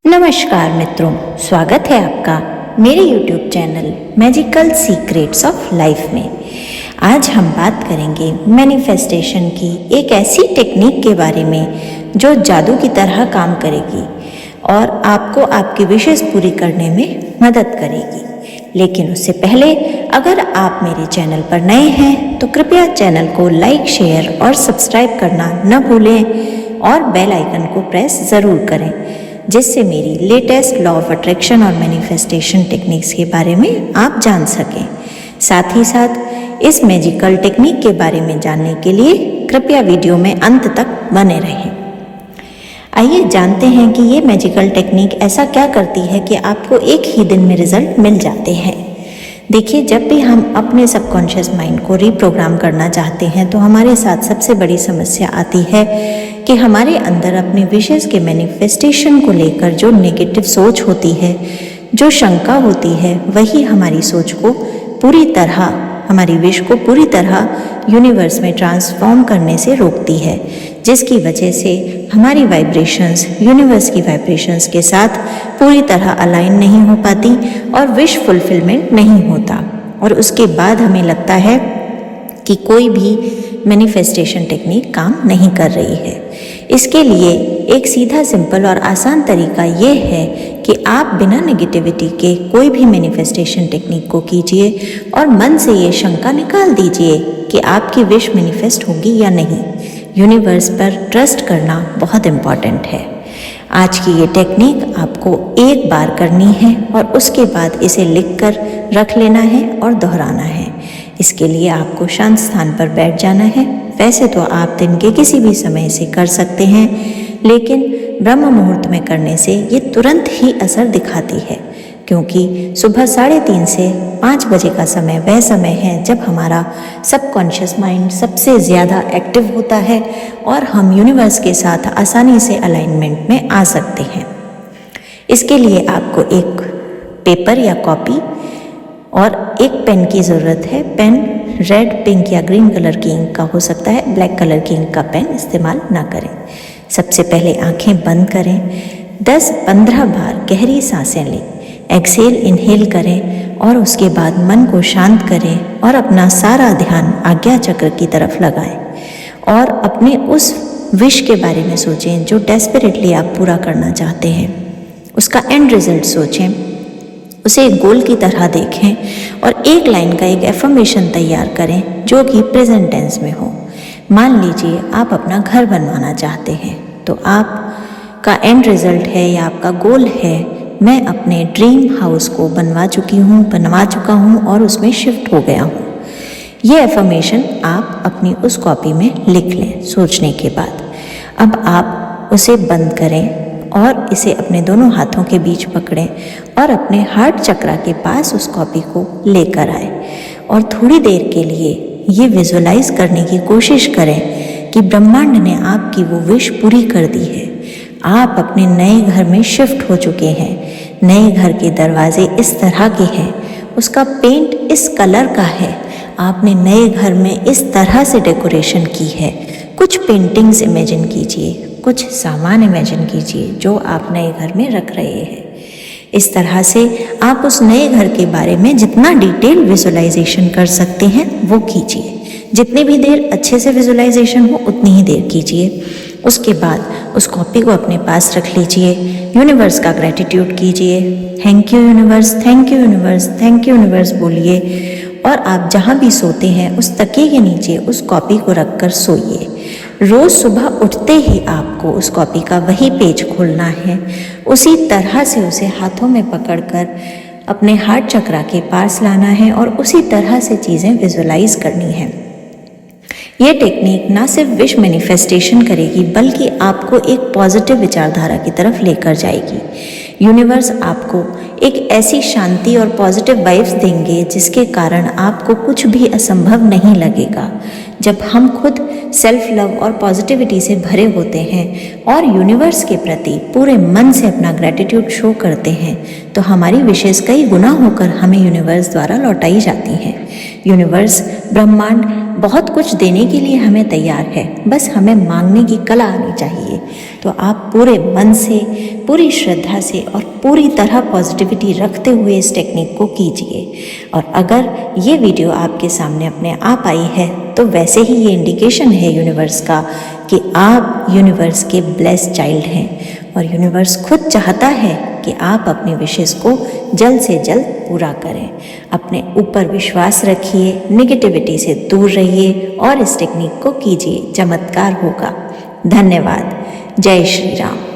नमस्कार मित्रों, स्वागत है आपका मेरे YouTube channel magical secrets of life में। आज हम बात करेंगे मैनिफेस्टेशन की एक ऐसी टेक्निक के बारे में जो जादू की तरह काम करेगी और आपको आपकी विशेष पूरी करने में मदद करेगी। लेकिन उससे पहले अगर आप मेरे चैनल पर नए हैं तो कृपया चैनल को लाइक, शेयर और सब्सक्राइब करना न भूलें और बेल आइकन को प्रेस ज़रूर करें, जिससे मेरी लेटेस्ट लॉ ऑफ अट्रैक्शन और मैनिफेस्टेशन टेक्निक्स के बारे में आप जान सकें। साथ ही साथ इस मैजिकल टेक्निक के बारे में जानने के लिए कृपया वीडियो में अंत तक बने रहें। आइए जानते हैं कि ये मैजिकल टेक्निक ऐसा क्या करती है कि आपको एक ही दिन में रिजल्ट मिल जाते हैं। देखिए, जब भी हम अपने सबकॉन्शियस माइंड को रीप्रोग्राम करना चाहते हैं तो हमारे साथ सबसे बड़ी समस्या आती है कि हमारे अंदर अपने विशेष के मैनिफेस्टेशन को लेकर जो नेगेटिव सोच होती है, जो शंका होती है, वही हमारी सोच को पूरी तरह, हमारी विश को पूरी तरह यूनिवर्स में ट्रांसफॉर्म करने से रोकती है, जिसकी वजह से हमारी वाइब्रेशंस यूनिवर्स की वाइब्रेशंस के साथ पूरी तरह अलाइन नहीं हो पाती और विश फुलफिलमेंट नहीं होता। और उसके बाद हमें लगता है कि कोई भी मैनिफेस्टेशन टेक्निक काम नहीं कर रही है। इसके लिए एक सीधा, सिंपल और आसान तरीका ये है कि आप बिना नेगेटिविटी के कोई भी मैनिफेस्टेशन टेक्निक को कीजिए और मन से ये शंका निकाल दीजिए कि आपकी विश मैनिफेस्ट होगी या नहीं। यूनिवर्स पर ट्रस्ट करना बहुत इम्पॉर्टेंट है। आज की ये टेक्निक आपको एक बार करनी है और उसके बाद इसे लिखकर रख लेना है और दोहराना है। इसके लिए आपको शांत स्थान पर बैठ जाना है। वैसे तो आप दिन के किसी भी समय से कर सकते हैं, लेकिन ब्रह्म मुहूर्त में करने से ये तुरंत ही असर दिखाती है, क्योंकि सुबह 3:30 से 5 बजे का समय वह समय है जब हमारा सबकॉन्शियस माइंड सबसे ज़्यादा एक्टिव होता है और हम यूनिवर्स के साथ आसानी से अलाइनमेंट में आ सकते हैं। इसके लिए आपको एक पेपर या कॉपी और एक पेन की ज़रूरत है। पेन रेड, पिंक या ग्रीन कलर की इंक का हो सकता है, ब्लैक कलर की इंक का पेन इस्तेमाल ना करें। सबसे पहले आंखें बंद करें, 10-15 बार गहरी सांसें लें, एक्सेल इनहेल करें और उसके बाद मन को शांत करें और अपना सारा ध्यान आज्ञा चक्र की तरफ लगाएं और अपने उस विश के बारे में सोचें जो डेस्परेटली आप पूरा करना चाहते हैं। उसका एंड रिजल्ट सोचें, उसे एक गोल की तरह देखें और एक लाइन का एक एफर्मेशन तैयार करें जो कि प्रेजेंट टेंस में हो। मान लीजिए आप अपना घर बनवाना चाहते हैं, तो आपका एंड रिजल्ट है या आपका गोल है, मैं अपने ड्रीम हाउस को बनवा चुका हूँ और उसमें शिफ्ट हो गया हूँ। ये एफर्मेशन आप अपनी उस कॉपी में लिख लें सोचने के बाद। अब आप उसे बंद करें और इसे अपने दोनों हाथों के बीच पकड़ें और अपने हार्ट चक्र के पास उस कॉपी को लेकर आए और थोड़ी देर के लिए ये विजुलाइज करने की कोशिश करें कि ब्रह्मांड ने आपकी वो विश पूरी कर दी है। आप अपने नए घर में शिफ्ट हो चुके हैं। नए घर के दरवाजे इस तरह के हैं, उसका पेंट इस कलर का है, आपने नए घर में इस तरह से डेकोरेशन की है। कुछ पेंटिंग्स इमेजिन कीजिए, कुछ सामान इमेजिन कीजिए जो आप नए घर में रख रहे हैं। इस तरह से आप उस नए घर के बारे में जितना डिटेल विजुलाइजेशन कर सकते हैं वो कीजिए। जितनी भी देर अच्छे से विजुलाइजेशन हो उतनी ही देर कीजिए। उसके बाद उस कॉपी को अपने पास रख लीजिए। यूनिवर्स का ग्रैटिट्यूड कीजिए, thank you universe, thank you universe, thank you universe बोलिए और आप जहाँ भी सोते हैं उस तकिए के नीचे उस कॉपी को रखकर सोइए। रोज़ सुबह उठते ही आपको उस कॉपी का वही पेज खोलना है, उसी तरह से उसे हाथों में पकड़कर अपने हार्ट चक्र के पास लाना है और उसी तरह से चीज़ें विजुलाइज करनी है। ये टेक्निक ना सिर्फ विश मैनिफेस्टेशन करेगी बल्कि आपको एक पॉजिटिव विचारधारा की तरफ लेकर जाएगी। यूनिवर्स आपको एक ऐसी शांति और पॉजिटिव वाइब्स देंगे जिसके कारण आपको कुछ भी असंभव नहीं लगेगा। जब हम खुद सेल्फ लव और पॉजिटिविटी से भरे होते हैं और यूनिवर्स के प्रति पूरे मन से अपना ग्रैटिट्यूड शो करते हैं तो हमारी विशेष कई गुना होकर हमें यूनिवर्स द्वारा लौटाई जाती हैं। यूनिवर्स, ब्रह्मांड बहुत कुछ देने के लिए हमें तैयार है, बस हमें मांगने की कला आनी चाहिए। तो आप पूरे मन से, पूरी श्रद्धा से और पूरी तरह पॉजिटिविटी रखते हुए इस टेक्निक को कीजिए। और अगर ये वीडियो आपके सामने अपने आप आई है तो वैसे ही ये इंडिकेशन है यूनिवर्स का कि आप यूनिवर्स के ब्लेस्ड चाइल्ड हैं और यूनिवर्स खुद चाहता है कि आप अपनी विशेष को जल्द से जल्द पूरा करें। अपने ऊपर विश्वास रखिए, नेगेटिविटी से दूर रहिए और इस टेक्निक को कीजिए, चमत्कार होगा। धन्यवाद। जय श्री राम।